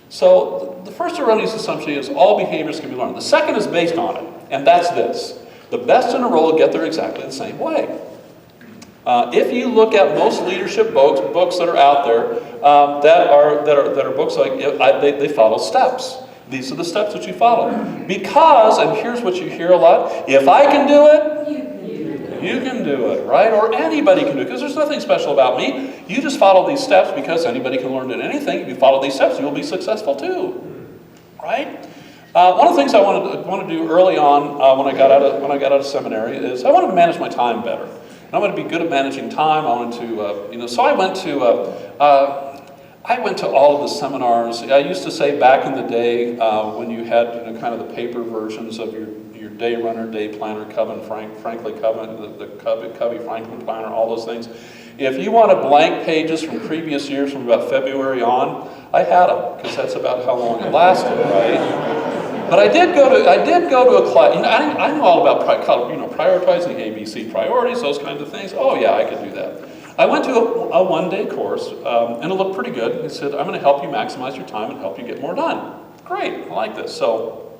So the first erroneous assumption is all behaviors can be learned. The second is based on it, and that's this. The best in a role get there exactly the same way. If you look at most leadership books that are out there, that are books like they follow steps. These are the steps that you follow. Because, and here's what you hear a lot: if I can do it, you can do it, right? Or anybody can do it, because there's nothing special about me. You just follow these steps because anybody can learn to do anything. If you follow these steps, you'll be successful too, right? One of the things I wanted to do early on when I got out of seminary is I wanted to manage my time better. And I wanted to be good at managing time. I wanted to, so I went to all of the seminars. I used to say back in the day when you had kind of the paper versions of your Day Runner, Day Planner, Frankly Covey, the Covey Franklin Planner, all those things. If you wanted blank pages from previous years, from about February on, I had them, because that's about how long it lasted, right? But I did go to a class. I know all about prioritizing ABC priorities, those kinds of things. Oh yeah, I could do that. I went to a one-day course, and it looked pretty good. He said, I'm going to help you maximize your time and help you get more done. Great, I like this. So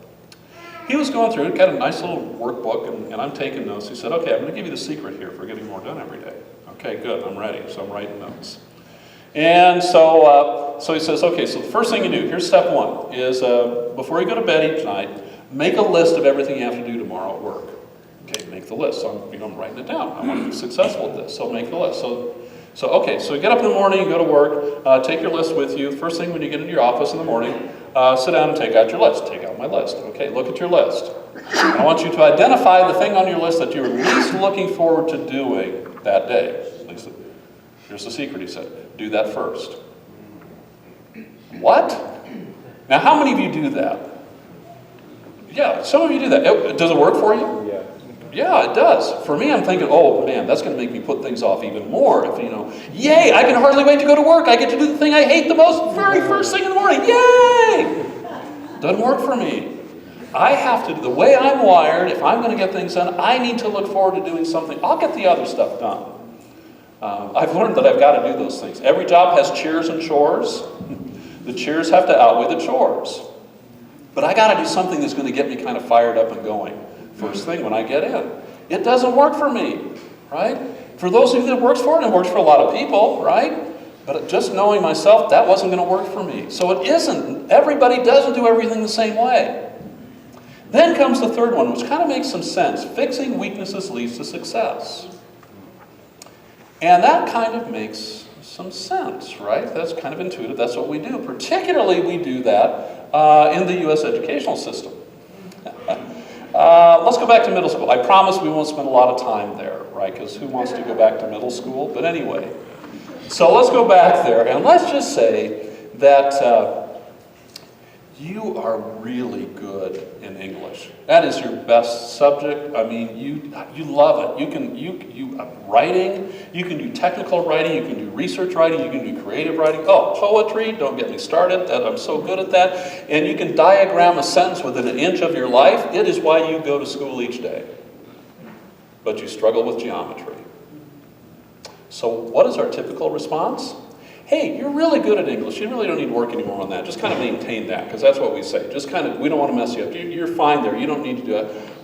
he was going through it, got a nice little workbook, and I'm taking notes. He said, okay, I'm going to give you the secret here for getting more done every day. Okay, good, I'm ready. So I'm writing notes. And so he says, okay, so the first thing you do, here's step one, is before you go to bed each night, make a list of everything you have to do tomorrow at work. Okay, make the list. So I'm writing it down. I want to be successful at this, so make the list. So you get up in the morning, you go to work, take your list with you. First thing when you get into your office in the morning, sit down and take out your list. Take out my list. Okay, look at your list. I want you to identify the thing on your list that you're least looking forward to doing that day. At least, here's the secret, he said. Do that first. What? Now, how many of you do that? Yeah, some of you do that. Does it work for you? Yeah. Yeah, it does. For me, I'm thinking, oh man, that's going to make me put things off even more. If yay, I can hardly wait to go to work. I get to do the thing I hate the most very first thing in the morning. Yay! Doesn't work for me. I have to, the way I'm wired, if I'm going to get things done, I need to look forward to doing something. I'll get the other stuff done. I've learned that I've got to do those things. Every job has cheers and chores. The cheers have to outweigh the chores. But I got to do something that's going to get me kind of fired up and going first thing when I get in. It doesn't work for me, right? For those of you that it works for, and it works for a lot of people, right? But just knowing myself, that wasn't going to work for me. So it isn't. Everybody doesn't do everything the same way. Then comes the third one, which kind of makes some sense. Fixing weaknesses leads to success. And that kind of makes some sense, right? That's kind of intuitive. That's what we do. Particularly, we do that in the U.S. educational system. Let's go back to middle school. I promise we won't spend a lot of time there, right? Because who wants to go back to middle school? But anyway, so let's go back there, and let's just say that you are really good in English. That is your best subject. I mean, you love it. You writing. You can do technical writing. You can do research writing. You can do creative writing. Oh, poetry. Don't get me started. I'm so good at that. And you can diagram a sentence within an inch of your life. It is why you go to school each day. But you struggle with geometry. So what is our typical response? Hey, you're really good at English. You really don't need to work anymore on that. Just kind of maintain that, because that's what we say. Just kind of, we don't want to mess you up. You're fine there. You don't need to do it.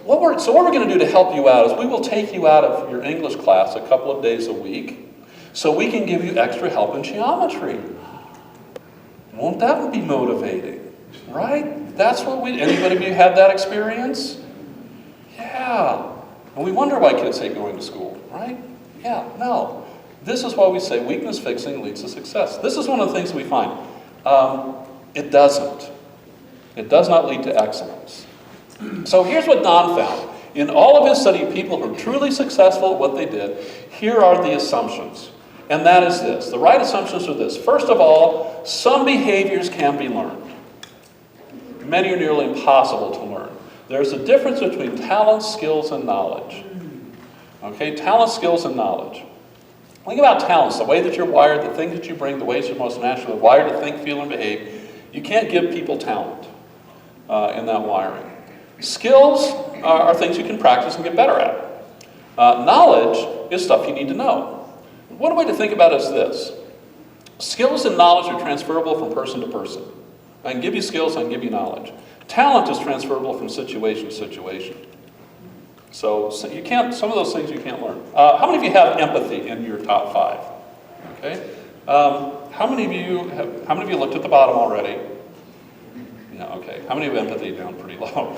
So what we're going to do to help you out is we will take you out of your English class a couple of days a week so we can give you extra help in geometry. Won't that be motivating? Right? That's what anybody of you had that experience? Yeah. And we wonder why kids hate going to school, right? Yeah, no. This is why we say weakness fixing leads to success. This is one of the things we find. It doesn't. It does not lead to excellence. So here's what Don found. In all of his study of people who are truly successful at what they did, here are the assumptions. And that is this. The right assumptions are this. First of all, some behaviors can be learned. Many are nearly impossible to learn. There's a difference between talent, skills, and knowledge. Okay, talent, skills, and knowledge. Think about talents, the way that you're wired, the things that you bring, the ways you're most naturally wired to think, feel, and behave. You can't give people talent in that wiring. Skills are things you can practice and get better at. Knowledge is stuff you need to know. One way to think about it is this. Skills and knowledge are transferable from person to person. I can give you skills, I can give you knowledge. Talent is transferable from situation to situation. So you can't, some of those things you can't learn. How many of you have empathy in your top 5? Okay. How many of you looked at the bottom already? Yeah, okay. How many have empathy down pretty low?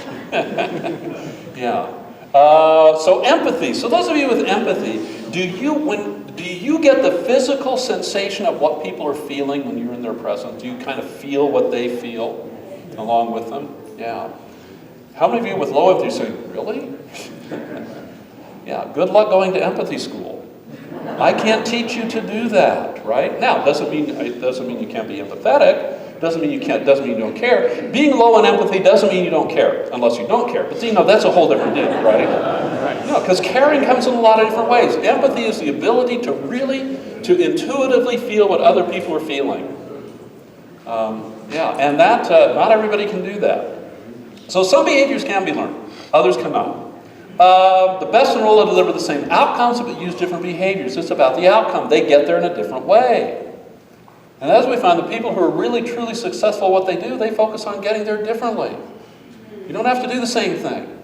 Yeah. So empathy. So those of you with empathy, do you get the physical sensation of what people are feeling when you're in their presence? Do you kind of feel what they feel along with them? Yeah. How many of you with low empathy say, really? Yeah, good luck going to empathy school. I can't teach you to do that, right? Now, it doesn't mean you can't be empathetic. Doesn't mean you don't care. Being low in empathy doesn't mean you don't care, unless you don't care. But that's a whole different deal, right? No, because caring comes in a lot of different ways. Empathy is the ability to intuitively feel what other people are feeling. And that not everybody can do that. So some behaviors can be learned, others cannot. The best enrolled will deliver the same outcomes, but use different behaviors. It's about the outcome. They get there in a different way. And as we find, the people who are really, truly successful at what they do, they focus on getting there differently. You don't have to do the same thing.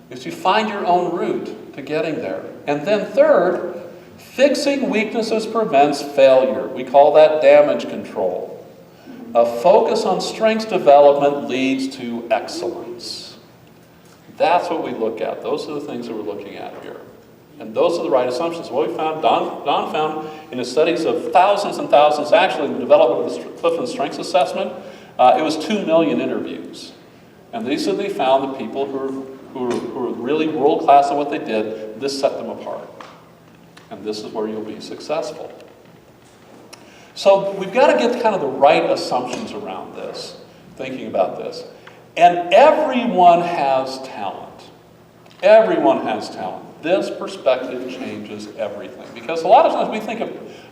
It's you find your own route to getting there. And then third, fixing weaknesses prevents failure. We call that damage control. A focus on strengths development leads to excellence. That's what we look at. Those are the things that we're looking at here. And those are the right assumptions. What we found, Don found in his studies of thousands and thousands, actually in the development of the Clifton Strengths Assessment, it was 2 million interviews. And these are they found the people who are really world-class at what they did, this set them apart. And this is where you'll be successful. So we've got to get kind of the right assumptions around this, thinking about this. And everyone has talent. Everyone has talent. This perspective changes everything. Because a lot of times we think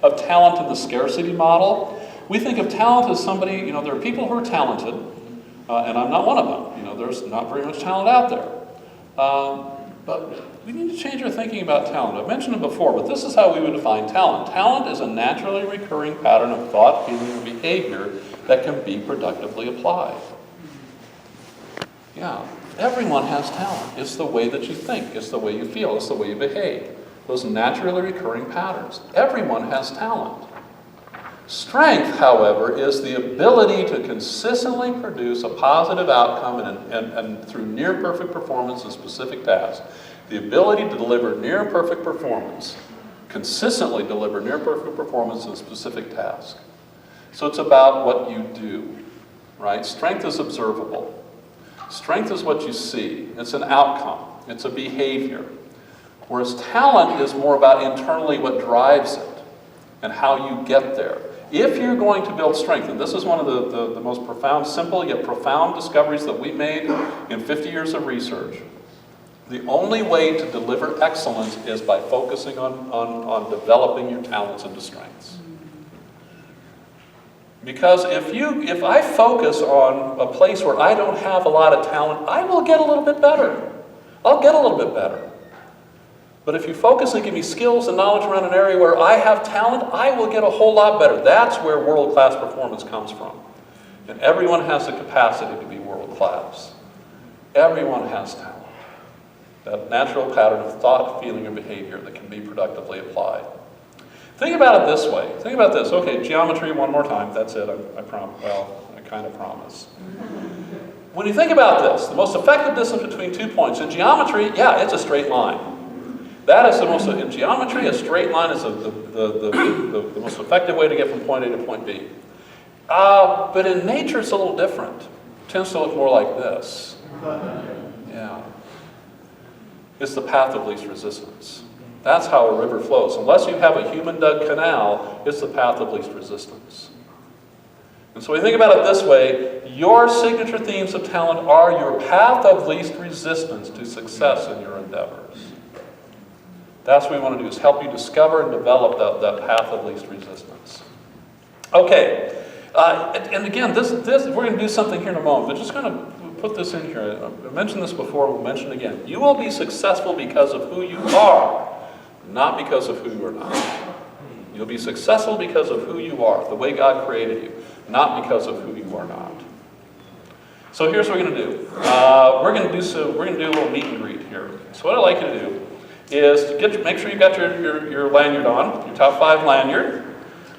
of talent in the scarcity model. We think of talent as somebody, there are people who are talented, and I'm not one of them. There's not very much talent out there. But we need to change our thinking about talent. I've mentioned it before, but this is how we would define talent. Talent is a naturally recurring pattern of thought, feeling, and behavior that can be productively applied. Yeah, everyone has talent. It's the way that you think. It's the way you feel. It's the way you behave. Those naturally recurring patterns. Everyone has talent. Strength, however, is the ability to consistently produce a positive outcome and through near-perfect performance in specific tasks. The ability to deliver near-perfect performance, consistently deliver near-perfect performance in a specific task. So it's about what you do, right? Strength is observable. Strength is what you see. It's an outcome. It's a behavior. Whereas talent is more about internally what drives it and how you get there. If you're going to build strength, and this is one of the most profound, simple yet profound discoveries that we made in 50 years of research, the only way to deliver excellence is by focusing on developing your talents into strengths. Because if I focus on a place where I don't have a lot of talent, I will get a little bit better. I'll get a little bit better. But if you focus and give me skills and knowledge around an area where I have talent, I will get a whole lot better. That's where world-class performance comes from. And everyone has the capacity to be world-class. Everyone has talent. That natural pattern of thought, feeling, and behavior that can be productively applied. Think about it this way. Think about this. Okay, geometry one more time. That's it. I kind of promise. When you think about this, the most effective distance between 2 points in geometry, yeah, it's a straight line. That is the most, in geometry, a straight line is the most effective way to get from point A to point B. But in nature, it's a little different. It tends to look more like this. Yeah. It's the path of least resistance. That's how a river flows. Unless you have a human-dug canal, it's the path of least resistance. And so when you think about it this way, your signature themes of talent are your path of least resistance to success in your endeavors. That's what we want to do, is help you discover and develop that path of least resistance. Okay, and again, this we're going to do something here in a moment, but just going to put this in here. I mentioned this before, we'll mention it again. You will be successful because of who you are, not because of who you are not. You'll be successful because of who you are, the way God created you, not because of who you are not. So here's what we're going to do. We're going to do a little meet and greet here. So what I'd like you to do is make sure you got your lanyard on, your top 5 lanyard.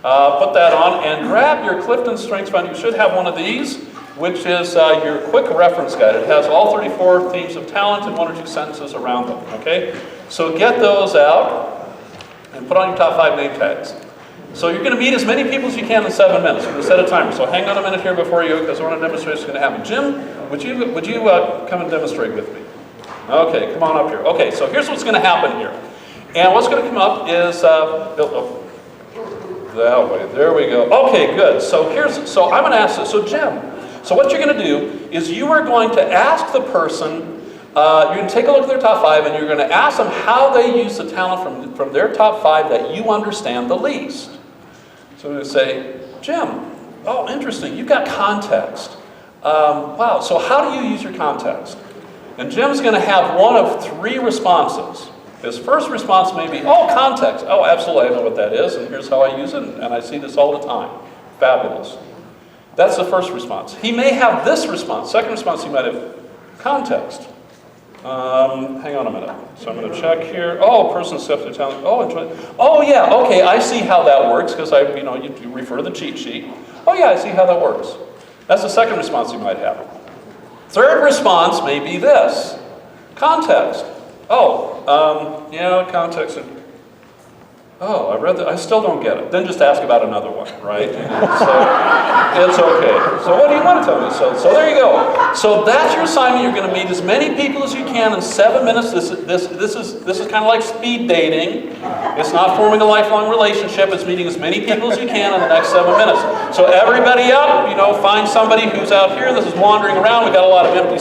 Put that on and grab your Clifton Strengths Finder. You should have one of these, which is your quick reference guide. It has all 34 themes of talent and 1 or 2 sentences around them. Okay, so get those out and put on your top 5 name tags. So you're going to meet as many people as you can in 7 minutes. We're going to set a timer. So hang on a minute here before you, because one of the demonstrations is going to happen. Jim, would you come and demonstrate with me? Okay, come on up here. Okay, so here's what's going to happen here. And what's going to come up is, that way, there we go. Okay, good. So I'm going to ask this. So Jim, so what you're going to do is you are going to ask the person, you're going to take a look at their top 5 and you're going to ask them how they use the talent from their top 5 that you understand the least. So I'm going to say, Jim, oh, interesting, you've got context. Wow, so how do you use your context? And Jim's going to have one of 3 responses. His first response may be, oh, context. Oh, absolutely, I know what that is, and here's how I use it, and I see this all the time. Fabulous. That's the first response. He may have this response. Second response, he might have context. Hang on a minute. So I'm going to check here. Oh, person steps to talent. Oh, enjoy. Oh, yeah. Okay, I see how that works because you refer to the cheat sheet. Oh, yeah, I see how that works. That's the second response you might have. Third response may be this: context. Oh, context. Oh, I read that. I still don't get it. Then just ask about another one, right? So it's okay. So what do you want to tell me? So there you go. So that's your assignment. You're going to meet as many people as you can in 7 minutes. This is kind of like speed dating. It's not forming a lifelong relationship. It's meeting as many people as you can in the next 7 minutes. So everybody up. Find somebody who's out here. This is wandering around. We got a lot of empty